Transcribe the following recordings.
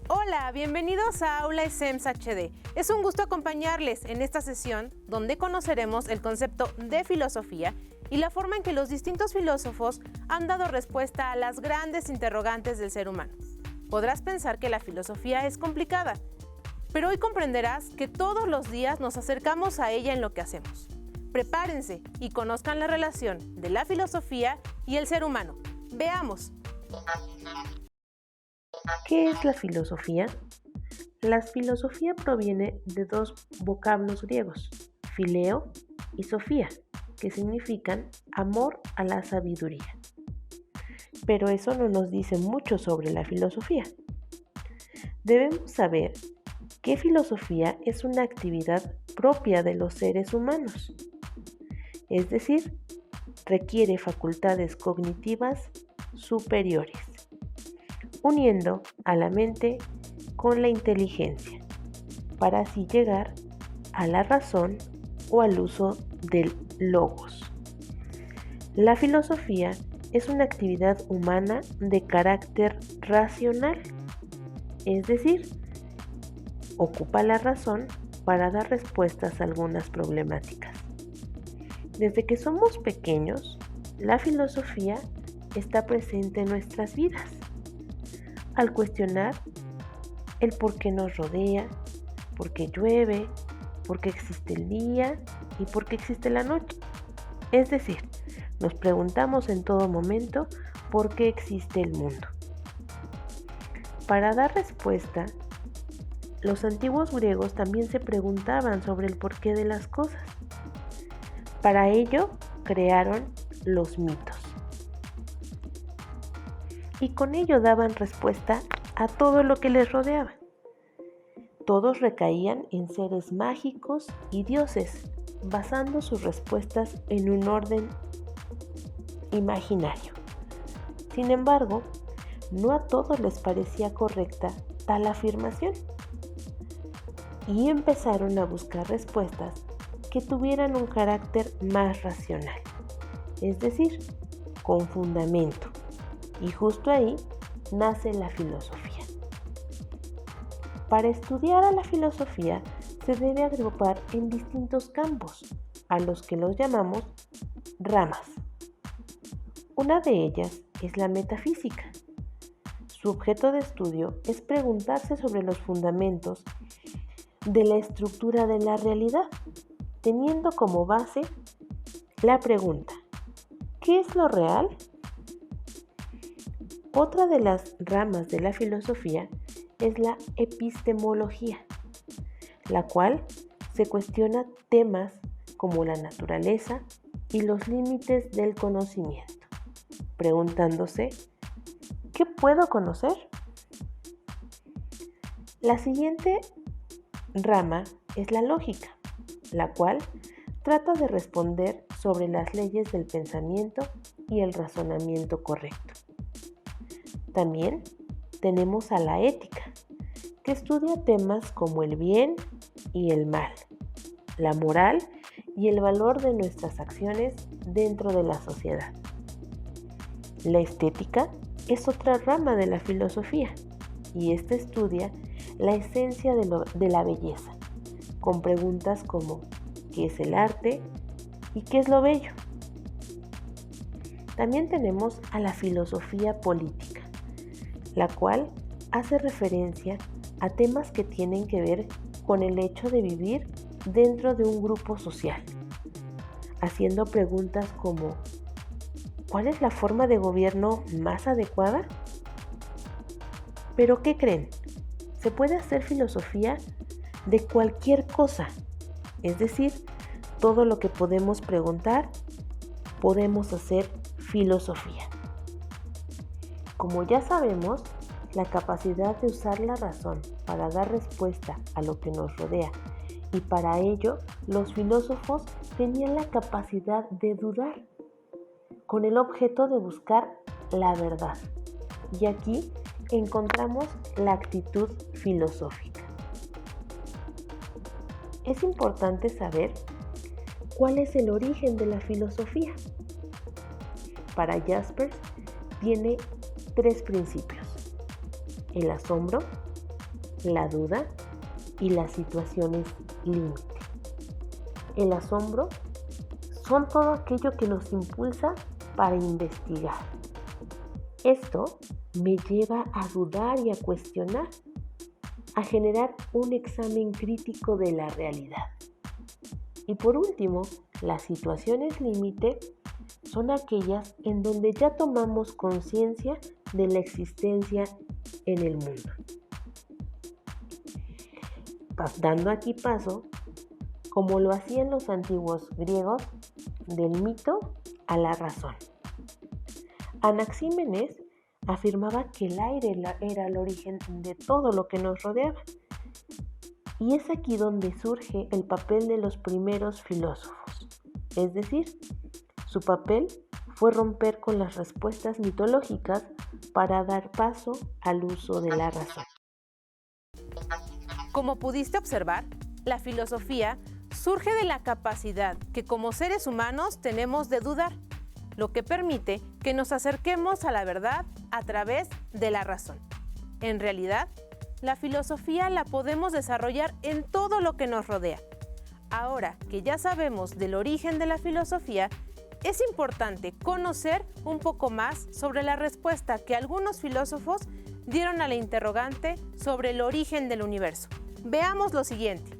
Hola, bienvenidos a Aula SEMS HD. Es un gusto acompañarles en esta sesión donde conoceremos el concepto de filosofía y la forma en que los distintos filósofos han dado respuesta a las grandes interrogantes del ser humano. Podrás pensar que la filosofía es complicada, pero hoy comprenderás que todos los días nos acercamos a ella en lo que hacemos. Prepárense y conozcan la relación de la filosofía y el ser humano. Veamos. ¿Qué es la filosofía? La filosofía proviene de dos vocablos griegos, fileo y sofía, que significan amor a la sabiduría. Pero eso no nos dice mucho sobre la filosofía. Debemos saber que filosofía es una actividad propia de los seres humanos, es decir, requiere facultades cognitivas superiores, uniendo a la mente con la inteligencia, para así llegar a la razón o al uso del logos. La filosofía es una actividad humana de carácter racional, es decir, ocupa la razón para dar respuestas a algunas problemáticas. Desde que somos pequeños, la filosofía está presente en nuestras vidas. Al cuestionar el por qué nos rodea, por qué llueve, por qué existe el día y por qué existe la noche. Es decir, nos preguntamos en todo momento por qué existe el mundo. Para dar respuesta, los antiguos griegos también se preguntaban sobre el porqué de las cosas. Para ello, crearon los mitos. Y con ello daban respuesta a todo lo que les rodeaba. Todos recaían en seres mágicos y dioses, basando sus respuestas en un orden imaginario. Sin embargo, no a todos les parecía correcta tal afirmación y empezaron a buscar respuestas que tuvieran un carácter más racional, es decir, con fundamento. Y justo ahí nace la filosofía. Para estudiar a la filosofía se debe agrupar en distintos campos, a los que los llamamos ramas. Una de ellas es la metafísica. Su objeto de estudio es preguntarse sobre los fundamentos de la estructura de la realidad, teniendo como base la pregunta: ¿qué es lo real? Otra de las ramas de la filosofía es la epistemología, la cual se cuestiona temas como la naturaleza y los límites del conocimiento, preguntándose: ¿qué puedo conocer? La siguiente rama es la lógica, la cual trata de responder sobre las leyes del pensamiento y el razonamiento correcto. También tenemos a la ética, que estudia temas como el bien y el mal, la moral y el valor de nuestras acciones dentro de la sociedad. La estética es otra rama de la filosofía y esta estudia la esencia de la belleza, con preguntas como ¿qué es el arte y qué es lo bello? También tenemos a la filosofía política, la cual hace referencia a temas que tienen que ver con el hecho de vivir dentro de un grupo social, haciendo preguntas como ¿cuál es la forma de gobierno más adecuada? ¿Pero qué creen? Se puede hacer filosofía de cualquier cosa, es decir, todo lo que podemos preguntar, podemos hacer filosofía. Como ya sabemos, la capacidad de usar la razón para dar respuesta a lo que nos rodea, y para ello los filósofos tenían la capacidad de dudar, con el objeto de buscar la verdad. Y aquí encontramos la actitud filosófica. es importante saber cuál es el origen de la filosofía. Para Jaspers tiene 3 principios: el asombro, la duda y las situaciones límite. El asombro son todo aquello que nos impulsa para investigar. Esto me lleva a dudar y a cuestionar, a generar un examen crítico de la realidad. Y por último, las situaciones límite son aquellas en donde ya tomamos conciencia de la existencia en el mundo. Dando aquí paso, como lo hacían los antiguos griegos, del mito a la razón. Anaxímenes afirmaba que el aire era el origen de todo lo que nos rodeaba. Y es aquí donde surge el papel de los primeros filósofos. Es decir, su papel fue romper con las respuestas mitológicas para dar paso al uso de la razón. Como pudiste observar, la filosofía surge de la capacidad que como seres humanos tenemos de dudar, lo que permite que nos acerquemos a la verdad a través de la razón. En realidad, la filosofía la podemos desarrollar en todo lo que nos rodea. Ahora que ya sabemos del origen de la filosofía, es importante conocer un poco más sobre la respuesta que algunos filósofos dieron a la interrogante sobre el origen del universo. Veamos lo siguiente.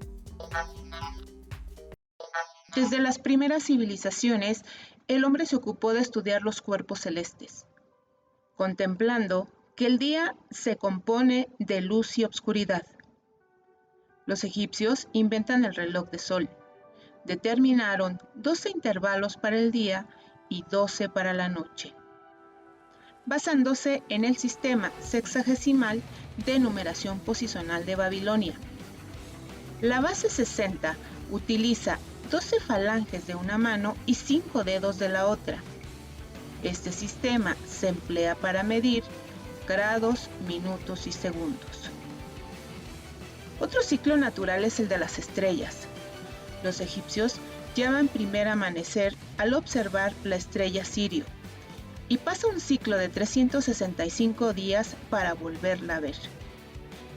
Desde las primeras civilizaciones, el hombre se ocupó de estudiar los cuerpos celestes, contemplando que el día se compone de luz y obscuridad. Los egipcios inventan el reloj de sol. Determinaron 12 intervalos para el día y 12 para la noche, basándose en el sistema sexagesimal de numeración posicional de Babilonia. La base 60 utiliza 12 falanges de una mano y 5 dedos de la otra. Este sistema se emplea para medir grados, minutos y segundos. Otro ciclo natural es el de las estrellas. Los egipcios llaman primer amanecer al observar la estrella Sirio y pasa un ciclo de 365 días para volverla a ver,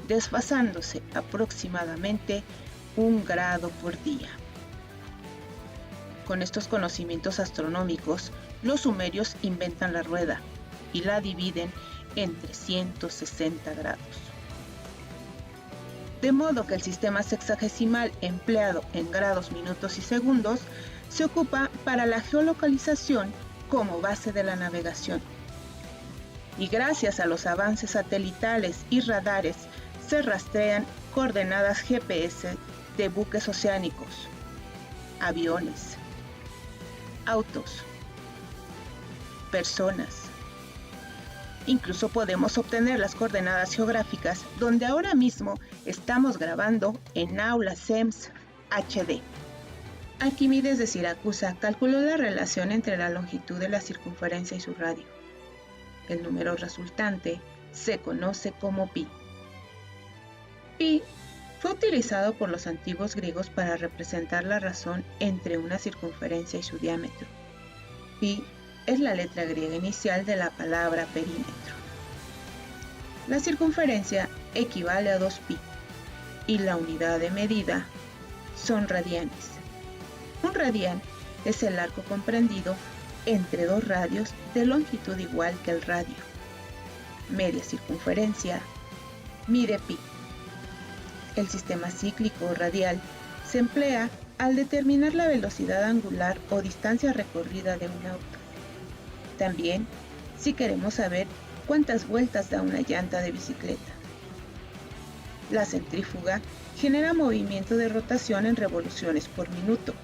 desfasándose aproximadamente 1 grado por día. Con estos conocimientos astronómicos, los sumerios inventan la rueda y la dividen en 360 grados. De modo que el sistema sexagesimal empleado en grados, minutos y segundos se ocupa para la geolocalización como base de la navegación. Y gracias a los avances satelitales y radares se rastrean coordenadas GPS de buques oceánicos, aviones, autos, personas. Incluso podemos obtener las coordenadas geográficas donde ahora mismo estamos grabando en Aula SEMS HD. Arquímedes de Siracusa calculó la relación entre la longitud de la circunferencia y su radio. El número resultante se conoce como pi. Pi fue utilizado por los antiguos griegos para representar la razón entre una circunferencia y su diámetro. Pi es la letra griega inicial de la palabra perímetro. La circunferencia equivale a 2pi y la unidad de medida son radianes. Un radián es el arco comprendido entre 2 radios de longitud igual que el radio. Media circunferencia mide pi. El sistema cíclico radial se emplea al determinar la velocidad angular o distancia recorrida de un auto. También, si queremos saber cuántas vueltas da una llanta de bicicleta. La centrífuga genera movimiento de rotación en revoluciones por minuto.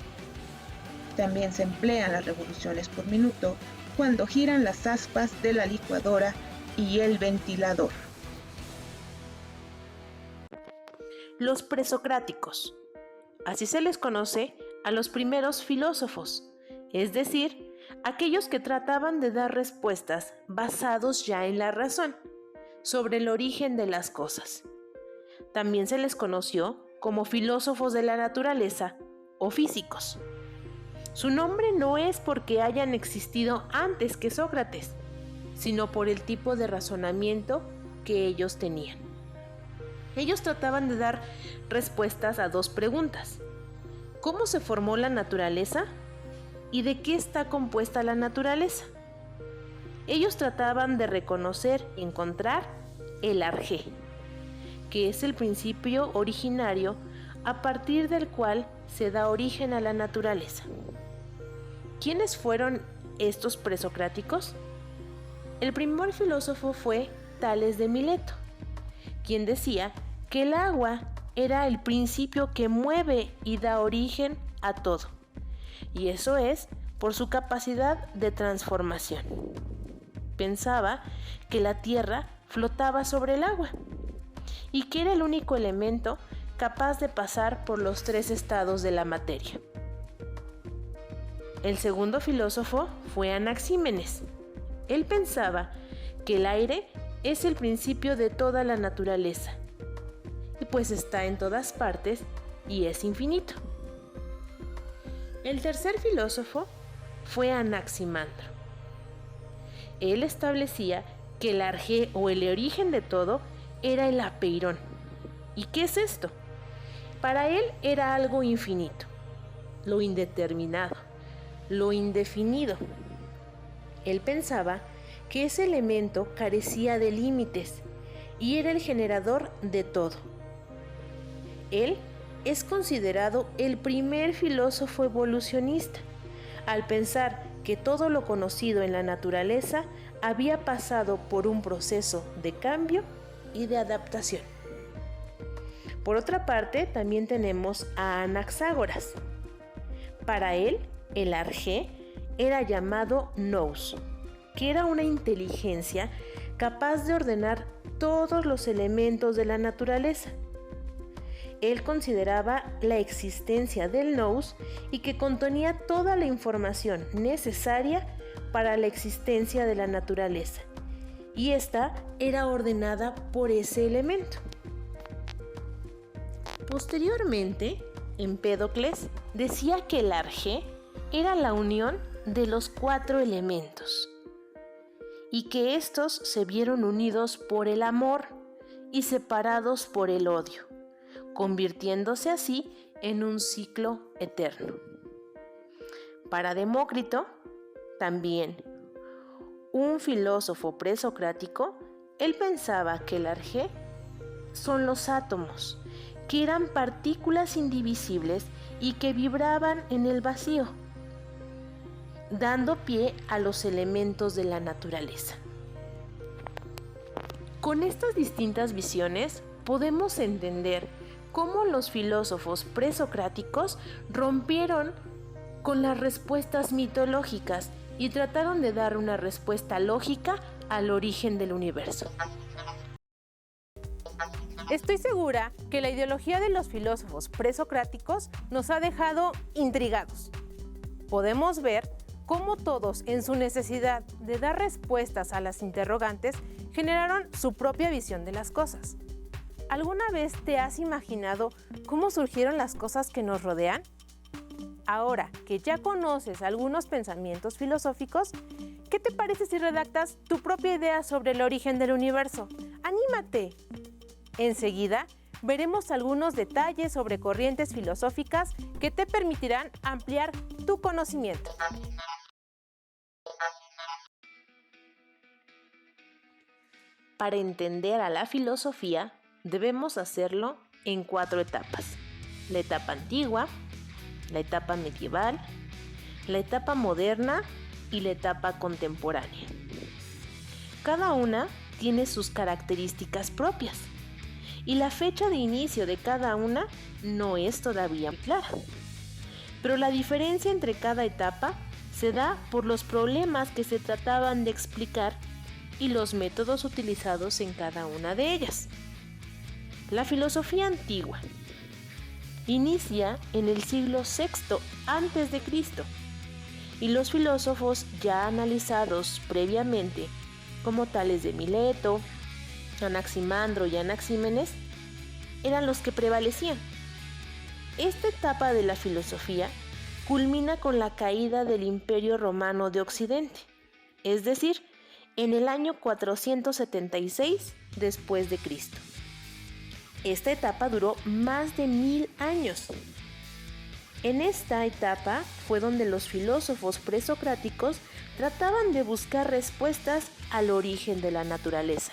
También se emplean las revoluciones por minuto cuando giran las aspas de la licuadora y el ventilador. Los presocráticos. Así se les conoce a los primeros filósofos, es decir, aquellos que trataban de dar respuestas basados ya en la razón, sobre el origen de las cosas. También se les conoció como filósofos de la naturaleza o físicos. Su nombre no es porque hayan existido antes que Sócrates, sino por el tipo de razonamiento que ellos tenían. Ellos trataban de dar respuestas a dos preguntas: ¿cómo se formó la naturaleza? ¿Y de qué está compuesta la naturaleza? Ellos trataban de reconocer y encontrar el arjé, que es el principio originario a partir del cual se da origen a la naturaleza. ¿Quiénes fueron estos presocráticos? El primer filósofo fue Tales de Mileto, quien decía que el agua era el principio que mueve y da origen a todo, y eso es por su capacidad de transformación. Pensaba que la tierra flotaba sobre el agua y que era el único elemento capaz de pasar por los tres estados de la materia. El segundo filósofo fue Anaxímenes. Él pensaba que el aire es el principio de toda la naturaleza, y pues está en todas partes y es infinito. El tercer filósofo fue Anaximandro. Él establecía que el arjé o el origen de todo era el apeirón. ¿Y qué es esto? Para él era algo infinito, lo indeterminado, lo indefinido. Él pensaba que ese elemento carecía de límites y era el generador de todo. Él es considerado el primer filósofo evolucionista, al pensar que todo lo conocido en la naturaleza había pasado por un proceso de cambio y de adaptación. Por otra parte, también tenemos a Anaxágoras. Para él, el arjé era llamado nous, que era una inteligencia capaz de ordenar todos los elementos de la naturaleza. Él consideraba la existencia del nous y que contenía toda la información necesaria para la existencia de la naturaleza, y esta era ordenada por ese elemento. Posteriormente, Empédocles decía que el arjé era la unión de los 4 elementos y que estos se vieron unidos por el amor y separados por el odio, convirtiéndose así en un ciclo eterno. Para Demócrito, también un filósofo presocrático, él pensaba que el arjé son los átomos, que eran partículas indivisibles y que vibraban en el vacío, dando pie a los elementos de la naturaleza. Con estas distintas visiones podemos entender cómo los filósofos presocráticos rompieron con las respuestas mitológicas y trataron de dar una respuesta lógica al origen del universo. Estoy segura que la ideología de los filósofos presocráticos nos ha dejado intrigados. Podemos ver cómo todos, en su necesidad de dar respuestas a las interrogantes, generaron su propia visión de las cosas. ¿Alguna vez te has imaginado cómo surgieron las cosas que nos rodean? Ahora que ya conoces algunos pensamientos filosóficos, ¿qué te parece si redactas tu propia idea sobre el origen del universo? ¡Anímate! Enseguida veremos algunos detalles sobre corrientes filosóficas que te permitirán ampliar tu conocimiento. Para entender a la filosofía, debemos hacerlo en 4 etapas: la etapa antigua, la etapa medieval, la etapa moderna y la etapa contemporánea. Cada una tiene sus características propias y la fecha de inicio de cada una no es todavía clara. Pero la diferencia entre cada etapa se da por los problemas que se trataban de explicar y los métodos utilizados en cada una de ellas. La filosofía antigua inicia en el siglo VI a.C. y los filósofos ya analizados previamente, como Tales de Mileto, Anaximandro y Anaxímenes, eran los que prevalecían. Esta etapa de la filosofía culmina con la caída del Imperio Romano de Occidente, es decir, en el año 476 después de Cristo. Esta etapa duró más de 1000 años. En esta etapa fue donde los filósofos presocráticos trataban de buscar respuestas al origen de la naturaleza.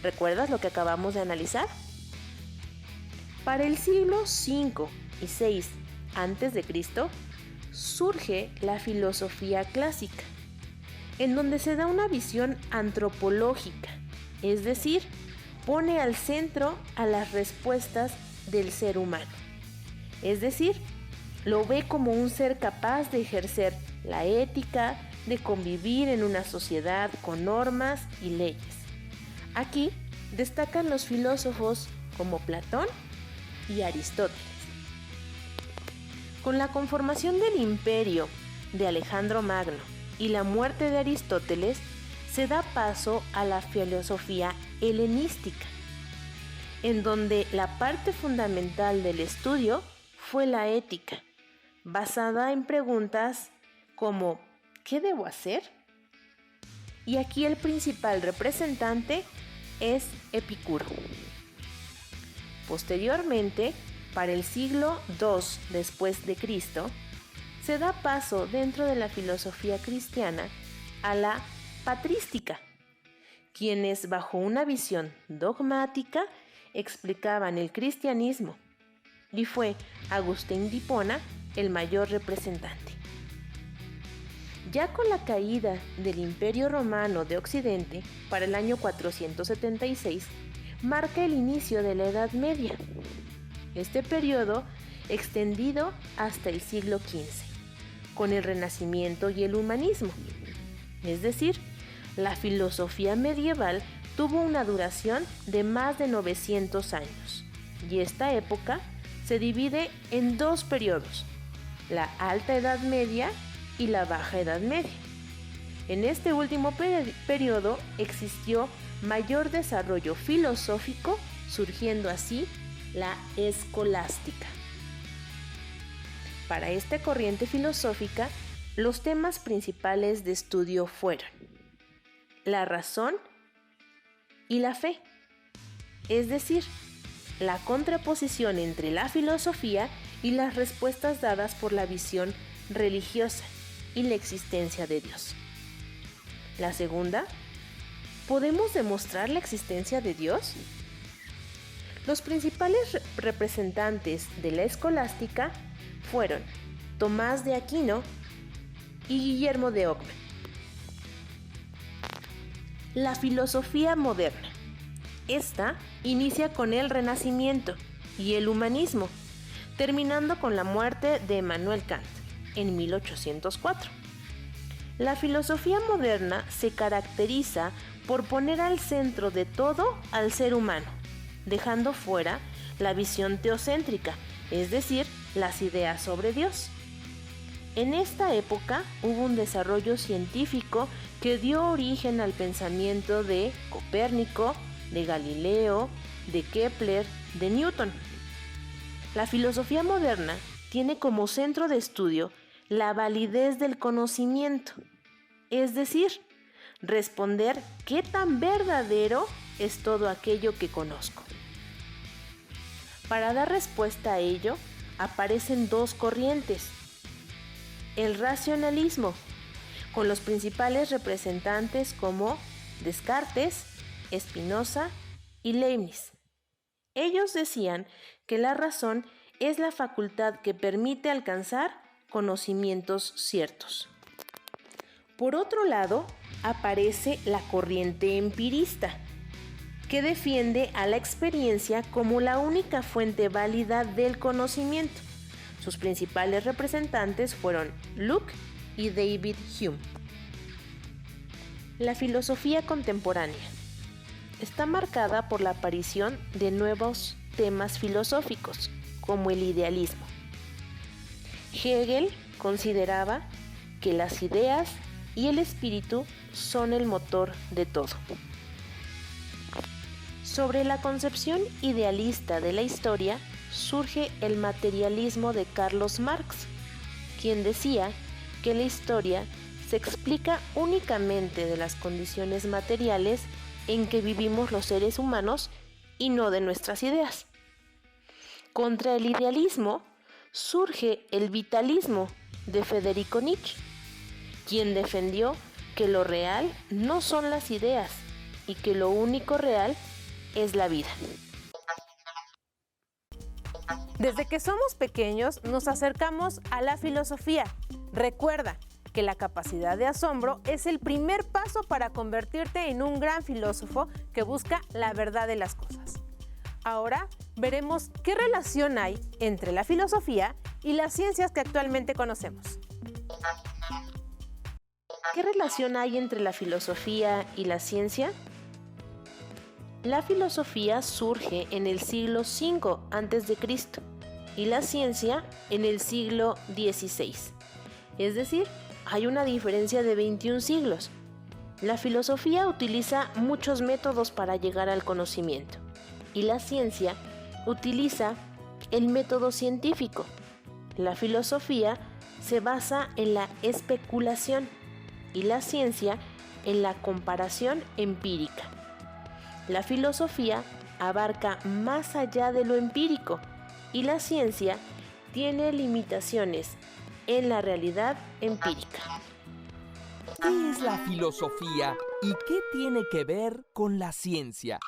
¿Recuerdas lo que acabamos de analizar? Para el siglo V y VI a.C., surge la filosofía clásica, en donde se da una visión antropológica, es decir, pone al centro a las respuestas del ser humano. Es decir, lo ve como un ser capaz de ejercer la ética, de convivir en una sociedad con normas y leyes. Aquí destacan los filósofos como Platón y Aristóteles. Con la conformación del imperio de Alejandro Magno y la muerte de Aristóteles, se da paso a la filosofía helenística, en donde la parte fundamental del estudio fue la ética, basada en preguntas como ¿qué debo hacer? Y aquí el principal representante es Epicuro. Posteriormente, para el siglo II después de Cristo, se da paso dentro de la filosofía cristiana a la patrística, quienes bajo una visión dogmática explicaban el cristianismo, y fue Agustín de Hipona el mayor representante. Ya con la caída del Imperio Romano de Occidente, para el año 476, marca el inicio de la Edad Media. Este periodo extendido hasta el siglo XV, con el Renacimiento y el humanismo. Es decir, la filosofía medieval tuvo una duración de más de 900 años, y esta época se divide en dos periodos, la Alta Edad Media y la Baja Edad Media. En este último periodo existió mayor desarrollo filosófico, surgiendo así la escolástica. Para esta corriente filosófica, los temas principales de estudio fueron la razón y la fe, es decir, la contraposición entre la filosofía y las respuestas dadas por la visión religiosa y la existencia de Dios. La segunda, ¿podemos demostrar la existencia de Dios? Los principales representantes de la escolástica fueron Tomás de Aquino y Guillermo de Ockham. La filosofía moderna. Esta inicia con el Renacimiento y el humanismo, terminando con la muerte de Immanuel Kant en 1804. La filosofía moderna se caracteriza por poner al centro de todo al ser humano, dejando fuera la visión teocéntrica, es decir, las ideas sobre Dios. En esta época hubo un desarrollo científico que dio origen al pensamiento de Copérnico, de Galileo, de Kepler, de Newton. La filosofía moderna tiene como centro de estudio la validez del conocimiento, es decir, responder qué tan verdadero es todo aquello que conozco. Para dar respuesta a ello, aparecen dos corrientes. El racionalismo, con los principales representantes como Descartes, Spinoza y Leibniz. Ellos decían que la razón es la facultad que permite alcanzar conocimientos ciertos. Por otro lado, aparece la corriente empirista, que defiende a la experiencia como la única fuente válida del conocimiento. Sus principales representantes fueron Locke y David Hume. La filosofía contemporánea está marcada por la aparición de nuevos temas filosóficos, como el idealismo. Hegel consideraba que las ideas y el espíritu son el motor de todo. Sobre la concepción idealista de la historia surge el materialismo de Carlos Marx, quien decía que la historia se explica únicamente de las condiciones materiales en que vivimos los seres humanos y no de nuestras ideas. Contra el idealismo surge el vitalismo de Federico Nietzsche, quien defendió que lo real no son las ideas y que lo único real es la vida. Desde que somos pequeños nos acercamos a la filosofía. Recuerda que la capacidad de asombro es el primer paso para convertirte en un gran filósofo que busca la verdad de las cosas. Ahora veremos qué relación hay entre la filosofía y las ciencias que actualmente conocemos. ¿Qué relación hay entre la filosofía y la ciencia? La filosofía surge en el siglo V a.C. y la ciencia en el siglo XVI. Es decir, hay una diferencia de 21 siglos. La filosofía utiliza muchos métodos para llegar al conocimiento y la ciencia utiliza el método científico. La filosofía se basa en la especulación y la ciencia en la comparación empírica. La filosofía abarca más allá de lo empírico y la ciencia tiene limitaciones en la realidad empírica. ¿Qué es la filosofía y qué tiene que ver con la ciencia?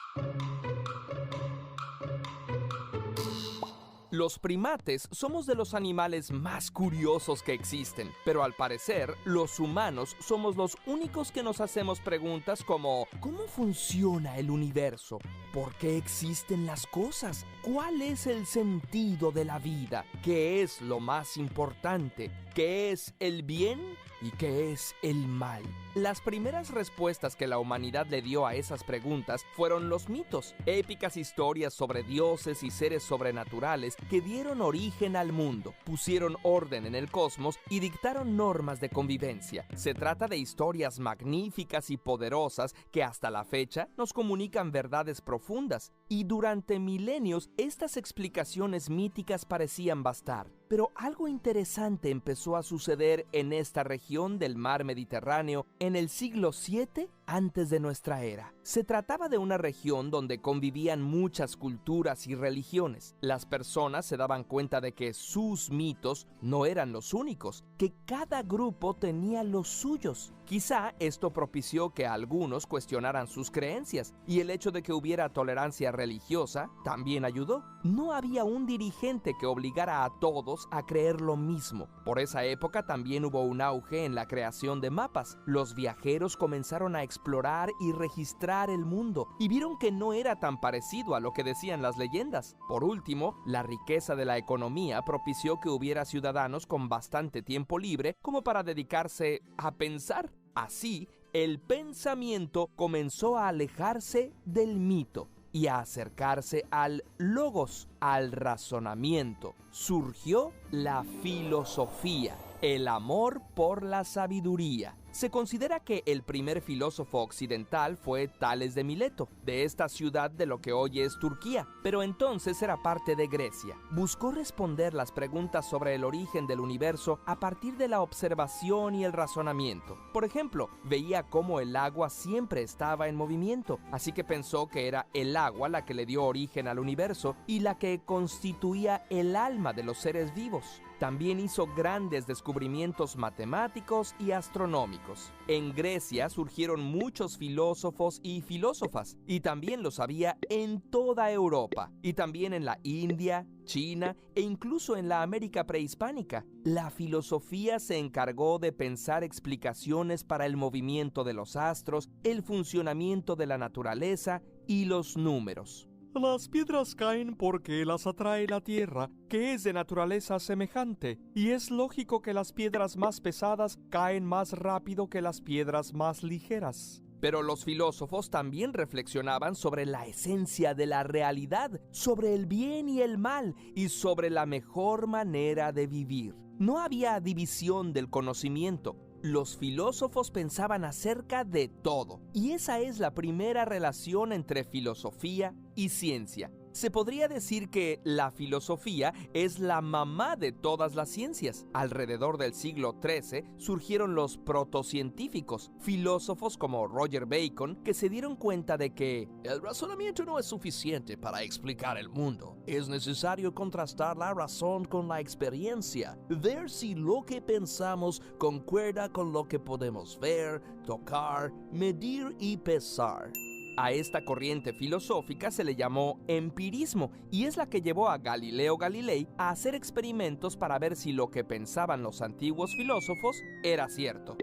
Los primates somos de los animales más curiosos que existen, pero al parecer, los humanos somos los únicos que nos hacemos preguntas como ¿cómo funciona el universo? ¿Por qué existen las cosas? ¿Cuál es el sentido de la vida? ¿Qué es lo más importante? ¿Qué es el bien y qué es el mal? Las primeras respuestas que la humanidad le dio a esas preguntas fueron los mitos, épicas historias sobre dioses y seres sobrenaturales que dieron origen al mundo, pusieron orden en el cosmos y dictaron normas de convivencia. Se trata de historias magníficas y poderosas que hasta la fecha nos comunican verdades profundas, y durante milenios estas explicaciones míticas parecían bastar. Pero algo interesante empezó a suceder en esta región del mar Mediterráneo en el siglo VII antes de nuestra era. Se trataba de una región donde convivían muchas culturas y religiones. Las personas se daban cuenta de que sus mitos no eran los únicos, que cada grupo tenía los suyos. Quizá esto propició que algunos cuestionaran sus creencias, y el hecho de que hubiera tolerancia religiosa también ayudó. No había un dirigente que obligara a todos a creer lo mismo. Por esa época también hubo un auge en la creación de mapas. Los viajeros comenzaron a explorar y registrar el mundo, y vieron que no era tan parecido a lo que decían las leyendas. Por último, la riqueza de la economía propició que hubiera ciudadanos con bastante tiempo libre como para dedicarse a pensar. Así, el pensamiento comenzó a alejarse del mito y a acercarse al logos, al razonamiento. Surgió la filosofía, el amor por la sabiduría. Se considera que el primer filósofo occidental fue Tales de Mileto, de esta ciudad de lo que hoy es Turquía, pero entonces era parte de Grecia. Buscó responder las preguntas sobre el origen del universo a partir de la observación y el razonamiento. Por ejemplo, veía cómo el agua siempre estaba en movimiento, así que pensó que era el agua la que le dio origen al universo y la que constituía el alma de los seres vivos. También hizo grandes descubrimientos matemáticos y astronómicos. En Grecia surgieron muchos filósofos y filósofas, y también los había en toda Europa, y también en la India, China e incluso en la América prehispánica. La filosofía se encargó de pensar explicaciones para el movimiento de los astros, el funcionamiento de la naturaleza y los números. Las piedras caen porque las atrae la tierra, que es de naturaleza semejante, y es lógico que las piedras más pesadas caen más rápido que las piedras más ligeras. Pero los filósofos también reflexionaban sobre la esencia de la realidad, sobre el bien y el mal, y sobre la mejor manera de vivir. No había división del conocimiento. Los filósofos pensaban acerca de todo, y esa es la primera relación entre filosofía y ciencia. Se podría decir que la filosofía es la mamá de todas las ciencias. Alrededor del siglo XIII surgieron los protocientíficos, filósofos como Roger Bacon, que se dieron cuenta de que el razonamiento no es suficiente para explicar el mundo. Es necesario contrastar la razón con la experiencia, ver si lo que pensamos concuerda con lo que podemos ver, tocar, medir y pesar. A esta corriente filosófica se le llamó empirismo y es la que llevó a Galileo Galilei a hacer experimentos para ver si lo que pensaban los antiguos filósofos era cierto.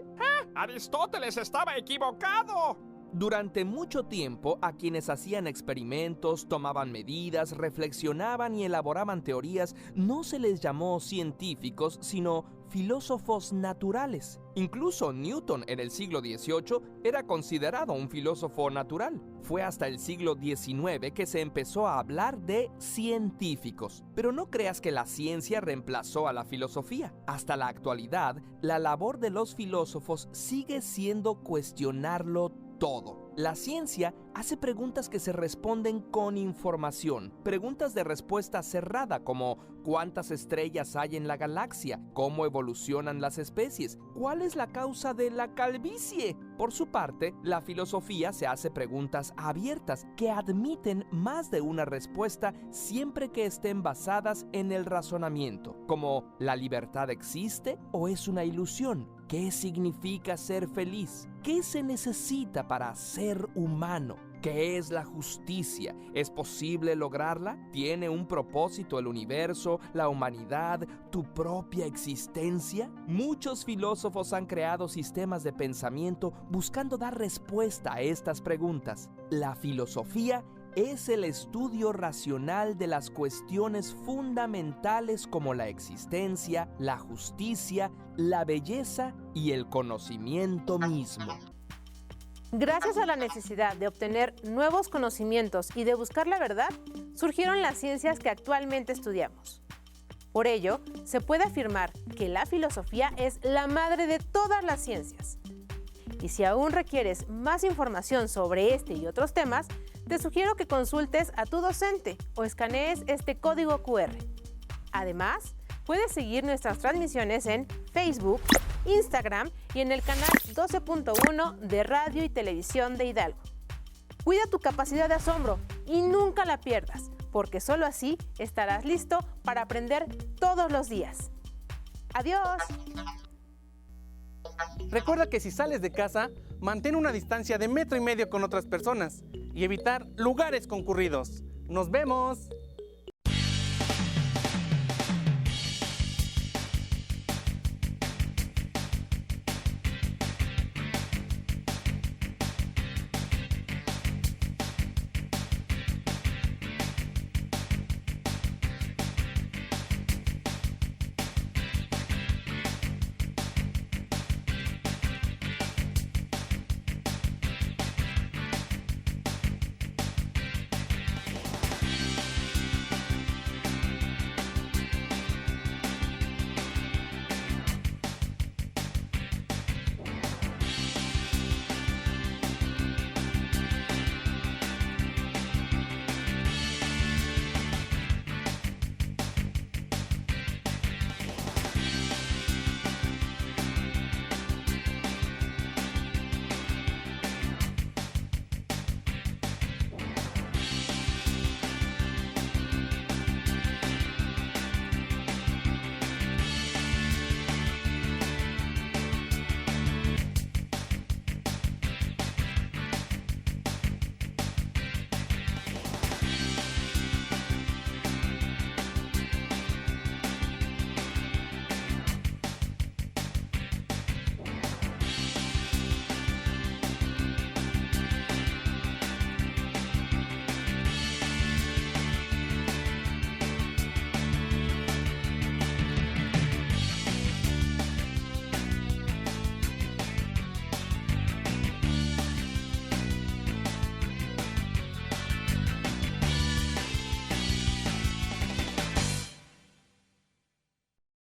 ¡Aristóteles estaba equivocado! Durante mucho tiempo, a quienes hacían experimentos, tomaban medidas, reflexionaban y elaboraban teorías, no se les llamó científicos, sino filósofos naturales. Incluso Newton en el siglo XVIII era considerado un filósofo natural. Fue hasta el siglo XIX que se empezó a hablar de científicos. Pero no creas que la ciencia reemplazó a la filosofía. Hasta la actualidad, la labor de los filósofos sigue siendo cuestionarlo todo. La ciencia hace preguntas que se responden con información, preguntas de respuesta cerrada como ¿cuántas estrellas hay en la galaxia? ¿Cómo evolucionan las especies? ¿Cuál es la causa de la calvicie? Por su parte, la filosofía se hace preguntas abiertas que admiten más de una respuesta siempre que estén basadas en el razonamiento, como ¿la libertad existe o es una ilusión? ¿Qué significa ser feliz? ¿Qué se necesita para ser humano? ¿Qué es la justicia? ¿Es posible lograrla? ¿Tiene un propósito el universo, la humanidad, tu propia existencia? Muchos filósofos han creado sistemas de pensamiento buscando dar respuesta a estas preguntas. La filosofía es el estudio racional de las cuestiones fundamentales como la existencia, la justicia, la belleza y el conocimiento mismo. Gracias a la necesidad de obtener nuevos conocimientos y de buscar la verdad, surgieron las ciencias que actualmente estudiamos. Por ello, se puede afirmar que la filosofía es la madre de todas las ciencias. Y si aún requieres más información sobre este y otros temas, te sugiero que consultes a tu docente o escanees este código QR. Además, puedes seguir nuestras transmisiones en Facebook, Instagram y en el canal 12.1 de Radio y Televisión de Hidalgo. Cuida tu capacidad de asombro y nunca la pierdas, porque solo así estarás listo para aprender todos los días. ¡Adiós! Recuerda que si sales de casa, mantén una distancia de 1,5 metros con otras personas y evitar lugares concurridos. ¡Nos vemos!